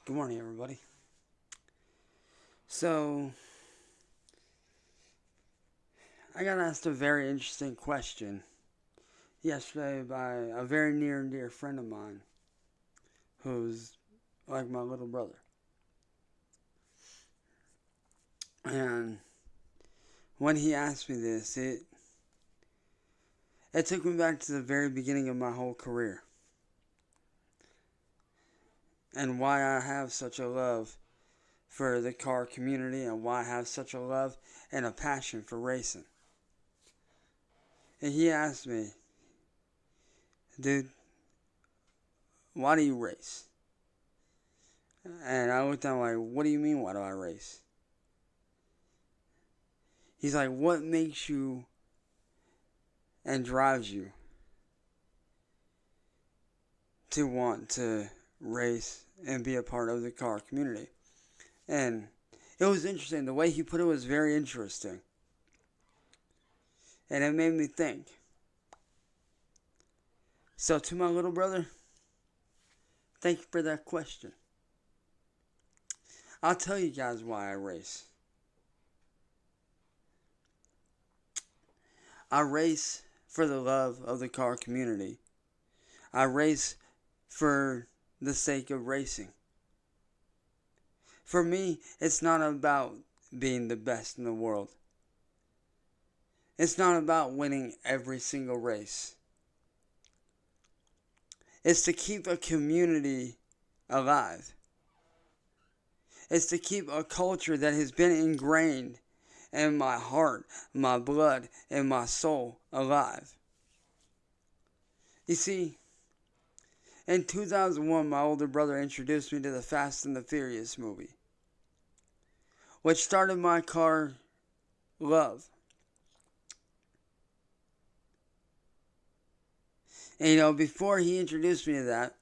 Good morning, everybody. So, I got asked a very interesting question yesterday by a very near and dear friend of mine who's like my little brother. And when he asked me this, it took me back to the very beginning of my whole career and why I have such a love for the car community and why I have such a love and a passion for racing. And he asked me, dude, why do you race? And I looked at him like, what do you mean, why do I race? He's like, what makes you and drives you to want to race and be a part of the car community? And it was interesting. The way he put it was very interesting. And it made me think. So to my little brother, thank you for that question. I'll tell you guys why I race. I race for the love of the car community. I race for the sake of racing. For me, it's not about being the best in the world. It's not about winning every single race. It's to keep a community alive. It's to keep a culture that has been ingrained in my heart, my blood, and my soul alive. You see, in 2001, my older brother introduced me to the Fast and the Furious movie, which started my car love. And before he introduced me to that,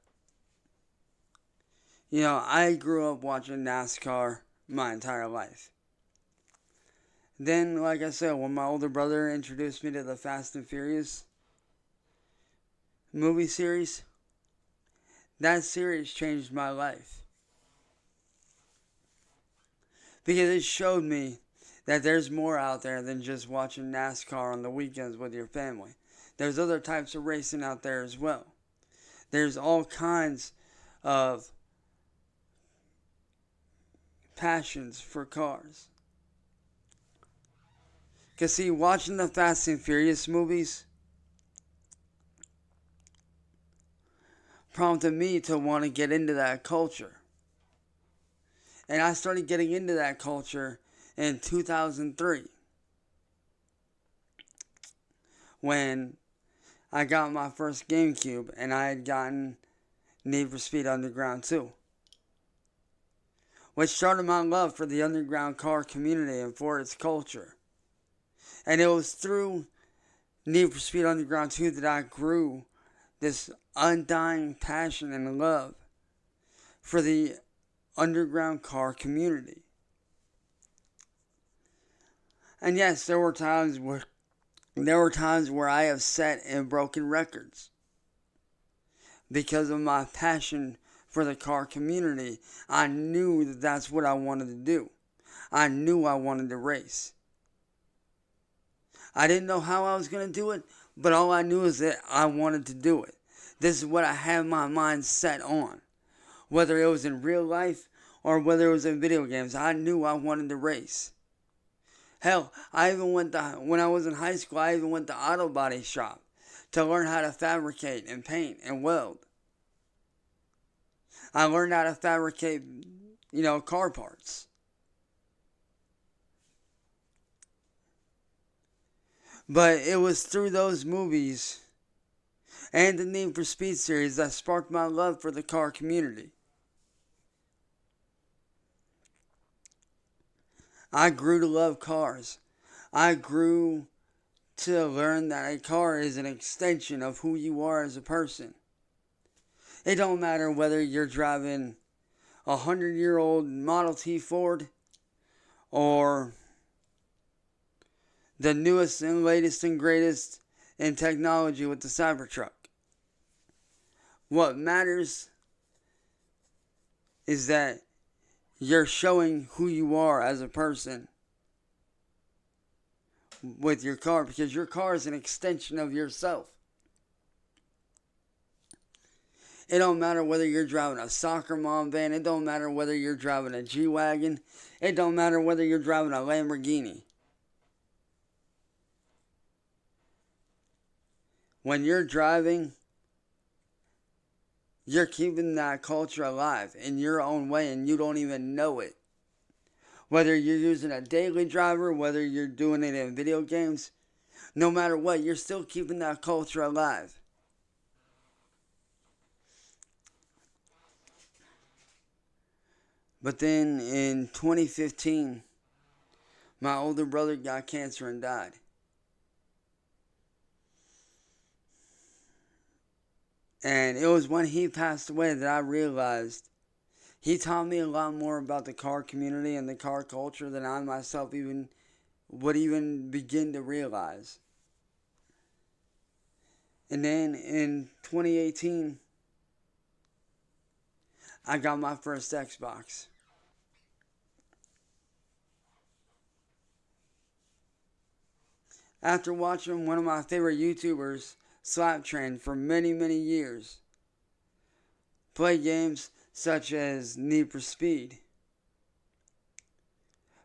I grew up watching NASCAR my entire life. Then, like I said, when my older brother introduced me to the Fast and Furious movie series, that series changed my life. Because it showed me that there's more out there than just watching NASCAR on the weekends with your family. There's other types of racing out there as well. There's all kinds of passions for cars. Because see, watching the Fast and Furious movies prompted me to want to get into that culture. And I started getting into that culture in 2003 when I got my first GameCube and I had gotten Need for Speed Underground 2, which started my love for the underground car community and for its culture. And it was through Need for Speed Underground 2 that I grew this undying passion and love for the underground car community. And yes, there were times where I have set and broken records because of my passion for the car community. I knew that that's what I wanted to do. I knew I wanted to race. I didn't know how I was going to do it, but all I knew is that I wanted to do it. This is what I had my mind set on. Whether it was in real life or whether it was in video games, I knew I wanted to race. Hell, when I was in high school, I even went to auto body shop to learn how to fabricate and paint and weld. I learned how to fabricate, car parts. But it was through those movies and the Need for Speed series that sparked my love for the car community. I grew to love cars. I grew to learn that a car is an extension of who you are as a person. It don't matter whether you're driving a 100-year-old Model T Ford or the newest and latest and greatest in technology with the Cybertruck. What matters is that you're showing who you are as a person with your car, because your car is an extension of yourself. It don't matter whether you're driving a soccer mom van. It don't matter whether you're driving a G-Wagon. It don't matter whether you're driving a Lamborghini. When you're driving, you're keeping that culture alive in your own way, and you don't even know it. Whether you're using a daily driver, whether you're doing it in video games, no matter what, you're still keeping that culture alive. But then in 2015, my older brother got cancer and died. And it was when he passed away that I realized he taught me a lot more about the car community and the car culture than I myself would even begin to realize. And then in 2018, I got my first Xbox. After watching one of my favorite YouTubers, Slaptrain, for many, many years play games such as Need for Speed,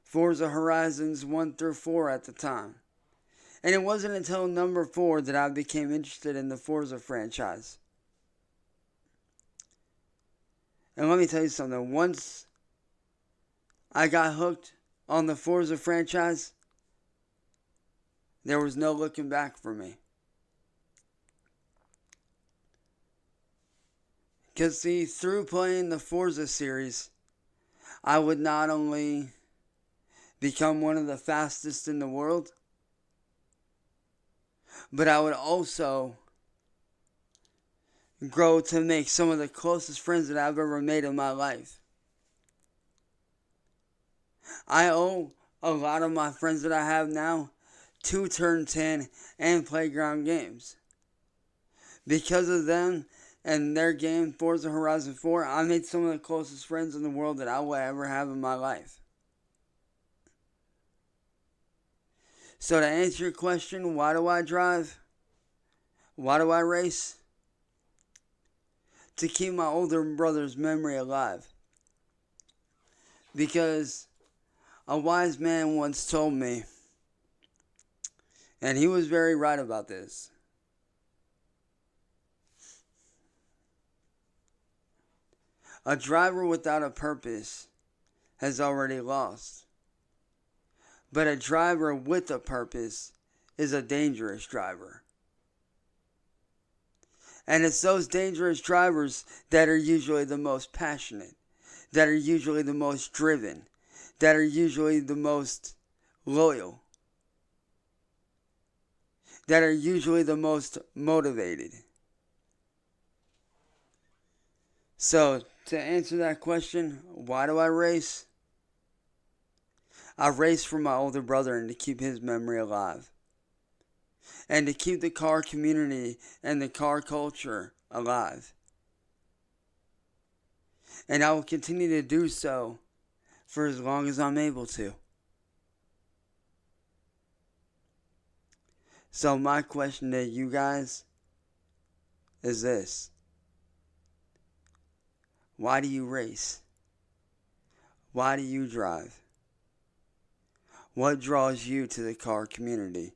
Forza Horizons 1 through 4 at the time. And it wasn't until number 4 that I became interested in the Forza franchise. And let me tell you something, once I got hooked on the Forza franchise, there was no looking back for me. Because see, through playing the Forza series, I would not only become one of the fastest in the world, but I would also grow to make some of the closest friends that I've ever made in my life. I owe a lot of my friends that I have now to Turn 10 and Playground Games. Because of them and their game, Forza Horizon 4, I made some of the closest friends in the world that I will ever have in my life. So to answer your question, why do I drive? Why do I race? To keep my older brother's memory alive. Because a wise man once told me, and he was very right about this, a driver without a purpose has already lost. But a driver with a purpose is a dangerous driver. And it's those dangerous drivers that are usually the most passionate, that are usually the most driven, that are usually the most loyal, that are usually the most motivated. So, to answer that question, why do I race? I race for my older brother and to keep his memory alive. And to keep the car community and the car culture alive. And I will continue to do so for as long as I'm able to. So my question to you guys is this. Why do you race? Why do you drive? What draws you to the car community?